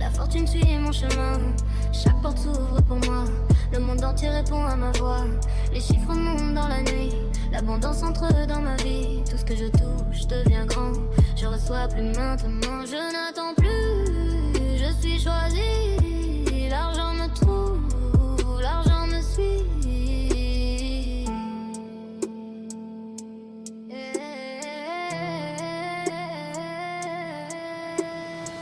La fortune suit mon chemin. Chaque porte s'ouvre pour moi. Le monde entier répond à ma voix. Les chiffres montent dans la nuit. L'abondance entre dans ma vie. Tout ce que je touche devient grand. Je reçois plus maintenant. Je n'attends plus. Je suis choisie. L'argent me trouve. L'argent me suit.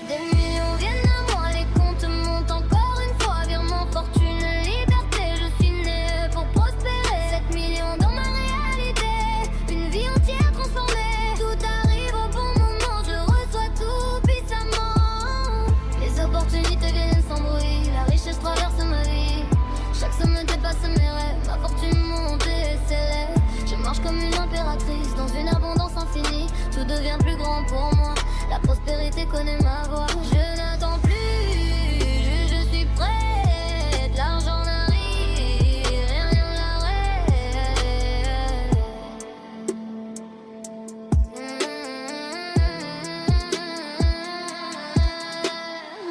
Des millions viennent à moi. Les comptes montent encore une fois. Virement, fortune, liberté. Je suis née pour prospérer. 7 millions dans ma réalité. Une vie entière transformée. Tout arrive au bon moment. Je reçois tout puissamment. Les opportunités viennent sans bruit. La richesse traverse ma vie. Chaque somme dépasse mes rêves. Ma fortune monte et s'élève. Je marche comme une impératrice dans une abondance infinie. Tout devient plus grand pour moi. La prospérité connaît ma voix. Je n'attends plus, je suis prête. L'argent n'arrive, rien n'arrête.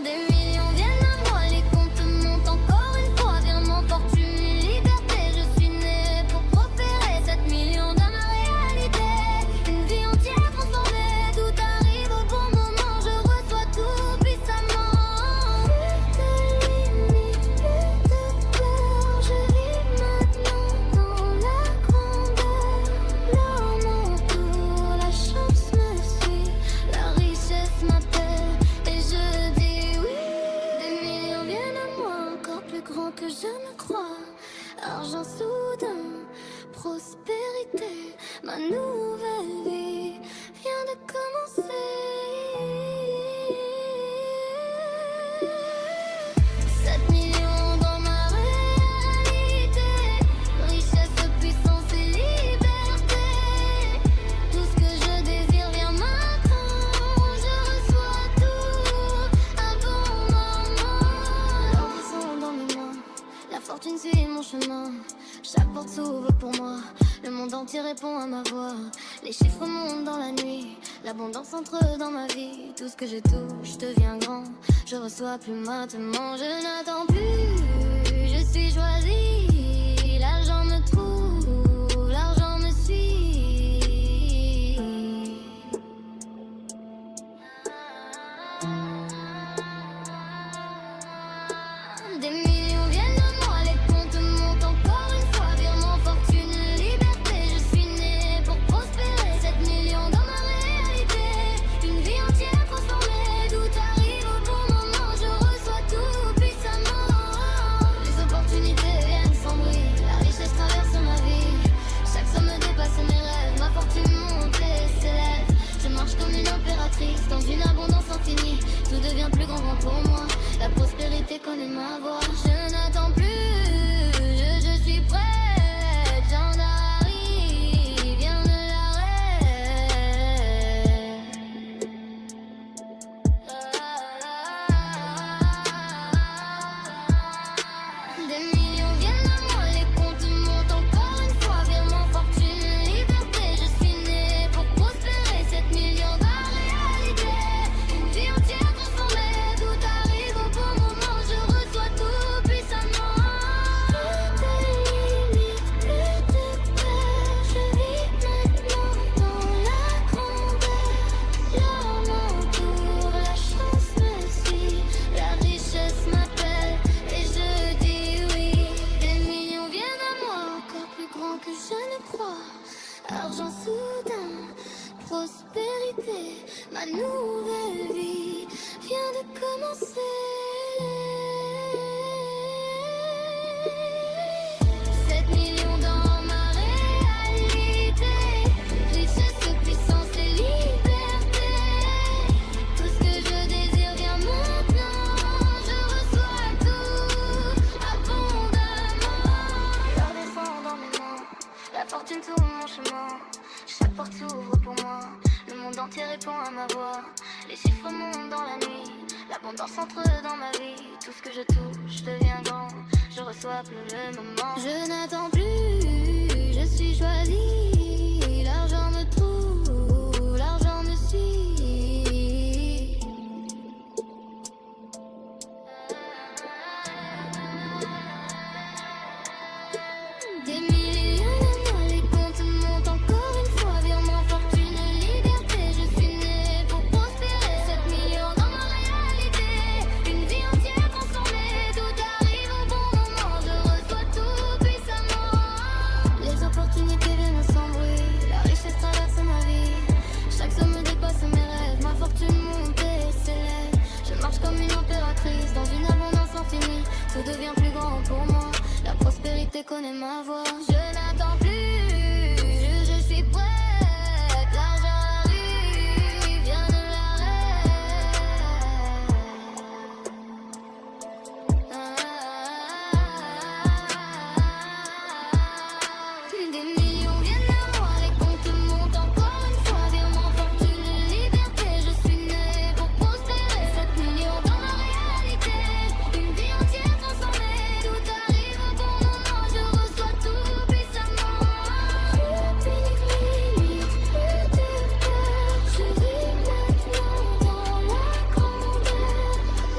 Des millions viennent à moi, les comptes montent encore une fois. Virement, fortune, liberté. Je suis née pour prospérer. 7 millions dans ma réalité. Une vie entière transformée. Tout arrive au bon moment. Je reçois tout puissamment. Plus de limites, plus de peur. Je vis maintenant dans la grandeur. L'or m'entoure, la chance me suit. La richesse m'appelle et je dis oui. Des millions viennent à moi, encore plus grand que je ne crois. Argent soudain, prospérité. Ma nouvelle vie vient de commencer. 7 millions dans ma réalité. Richesse, puissance et liberté. Tout ce que je désire vient maintenant. Je reçois tout à bon moment. L'or descend dans mes mains. La fortune suit mon chemin. Chaque porte s'ouvre pour moi. Le monde entier répond à ma voix. Les chiffres montent dans la nuit. L'abondance entre dans ma vie. Tout ce que je touche devient grand. Je reçois plus maintenant. Je n'attends plus. Je suis choisie. L'argent me trouve. L'argent me suit. Des millions viennent à moi. Les comptes montent encore une fois. Virement, fortune, liberté. Je suis née pour prospérer. 7 millions dans ma réalité. Une vie entière transformée. Tout arrive au bon moment. Je reçois tout puissamment. Les opportunités viennent sans bruit. La richesse traverse ma vie. Chaque somme dépasse mes rêves. Ma fortune monte et s'élève. Je marche comme une impératrice dans une abondance infinie. Tout devient plus grand pour moi. La prospérité connaît ma voix. Je n'attends plus, je suis prête. J'en arrive, vient de l'arrêt. Des millions viennent à moi, les comptes montent encore une fois. Virement, fortune, liberté. Je suis née pour prospérer. 7 millions dans la réalité. Une vie entière transformée. Tout arrive au bon moment. Je reçois tout puissamment. Plus de limites, plus de peur. Je vis maintenant dans la grandeur. L'or m'entoure, la chance me suit. La richesse m'appelle et je dis oui. Des millions viennent à moi, encore plus grand que je ne crois. Argent soudain, prospérité. Ma nouvelle vie vient de commencer. 7 millions dans ma réalité. Richesse, puissance et liberté. Tout ce que je désire vient maintenant. Je reçois tout abondamment. L'or descend dans mes mains. La fortune tourne mon chemin. Chaque porte s'ouvre pour moi. Le monde entier répond à ma voix. Les chiffres montent dans la nuit. L'abondance entre dans ma vie. Tout ce que je touche devient grand. Je reçois plus le moment. Je n'attends plus, je suis choisie. L'argent me trouve, l'argent me suit. tout devient plus grand pour moi. La prospérité connaît ma voix. Je n'attends plus, je suis prête. L'argent arrive, vient de des millions viennent à moi, les comptes montent encore une fois. Virement, fortune, liberté, je suis née pour prospérer. 7 millions dans ma réalité, une vie entière transformée. Tout arrive au bon moment, je reçois tout puissamment. Plus de limites, plus de peur, je vis maintenant dans la grandeur.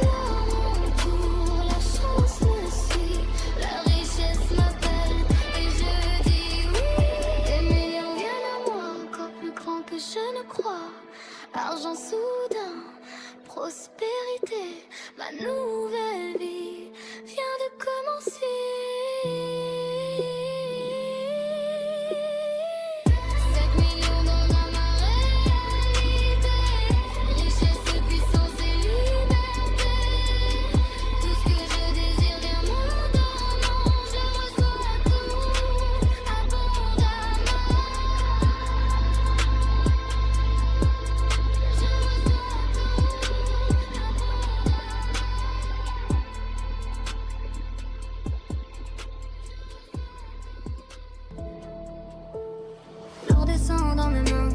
L'heure mon tour, la chance me suit, la richesse m'appelle et je dis oui. Des millions viennent à moi, encore plus grand que je ne crois. Argent soudain, prospérité, ma nouvelle vie vient de commencer. 7 millions dans ma réalité, richesse, puissance et liberté. Tout ce que je désire vient m'ordonnant, je reçois tout abondamment. Je reçois L'or descend dans mes mains,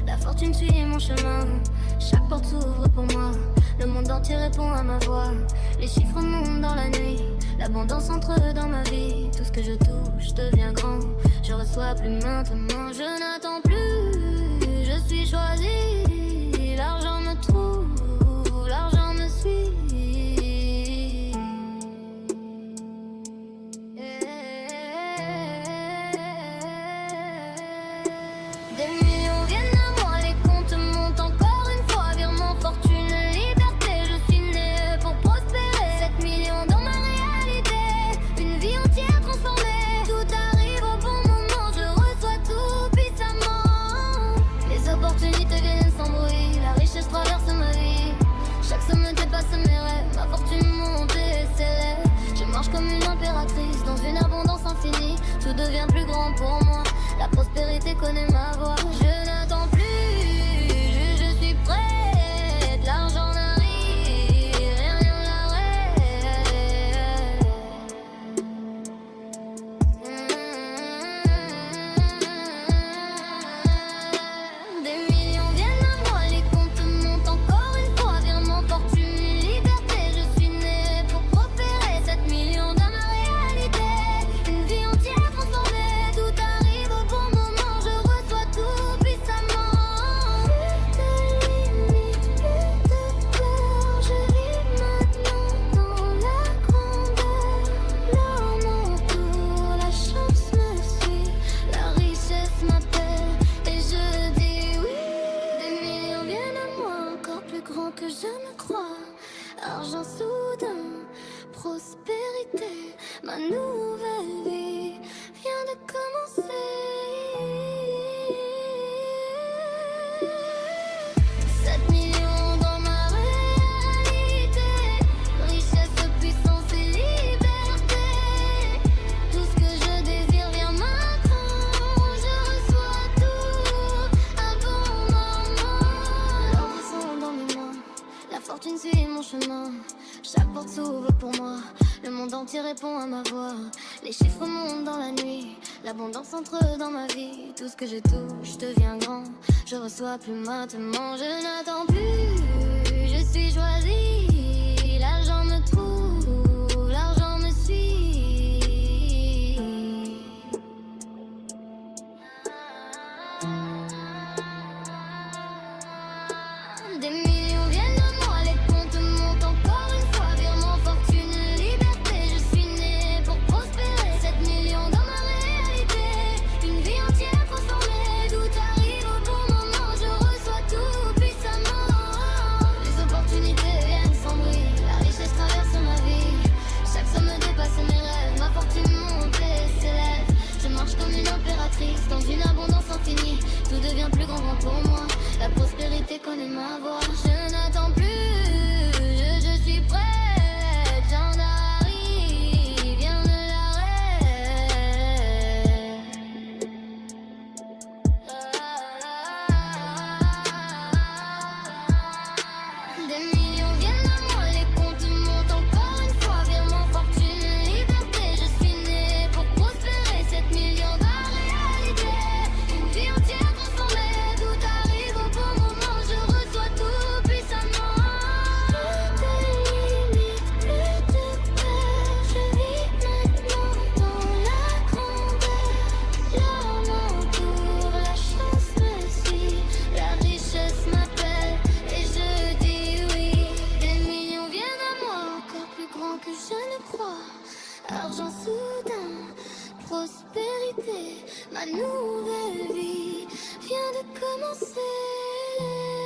la fortune suit mon chemin. Chaque porte s'ouvre pour moi, le monde entier répond à ma voix. Les chiffres montent dans la nuit, l'abondance entre dans ma vie. Tout ce que je touche devient grand, je reçois plus maintenant. Je n'attends plus, je suis choisie. L'argent me trouve, l'argent me suit. Des millions viennent à moi, les comptes montent encore une fois. Virement, fortune, liberté, je suis née pour prospérer. 7 millions dans ma réalité, une vie entière transformée. Tout arrive au bon moment, je reçois tout puissamment. Les opportunités viennent sans bruit, la richesse traverse ma vie. Chaque somme dépasse mes rêves, ma fortune monte et s'élève. Je marche comme une impératrice dans une abondance infinie. Tout devient plus grand pour moi, la prospérité connaît ma voix. Je n'attends plus, je suis prête. L'argent n'arrive, rien n'arrête. Des millions viennent à moi, les comptes montent encore une fois. Virement, fortune, liberté, je suis née pour prospérer. 7 millions dans ma réalité, une vie entière transformée. Tout arrive au bon moment, je reçois tout puissamment. Plus de limites, plus de peur, je vis maintenant dans la grandeur. L'or m'entoure, la chance me suit, la richesse m'appelle et je dis oui. Des millions viennent à moi, encore plus grand que je ne crois. Argent soudain, prospérité, ma nouvelle vie vient de commencer. 7 millions dans ma réalité, richesse, puissance et liberté. Tout ce que je désire vient maintenant, je reçois tout abondamment. L'or descend dans mes mains, la fortune suit mon chemin. Chaque porte s'ouvre pour moi, le monde entier répond à ma voix. Les chiffres montent dans la nuit, l'abondance entre dans ma vie. Tout ce que je touche devient grand, je reçois plus maintenant. Je n'attends plus, je suis choisie. L'argent me trouve, l'argent me suit. Des millions viennent à moi, les comptes montent encore une fois. Virement, fortune, liberté, je suis née pour prospérer. 7 millions dans ma réalité, une vie entière transformée. Tout arrive au bon moment, je reçois tout puissamment. Les opportunités viennent sans bruit, la richesse traverse ma vie. Chaque somme dépasse mes rêves, ma fortune monte et s'élève. Je marche comme une impératrice dans une abondance infinie. Tout devient plus grand pour moi, la prospérité connaît ma voix. Je n'attends plus, je suis prête. J'en arrive, commencer.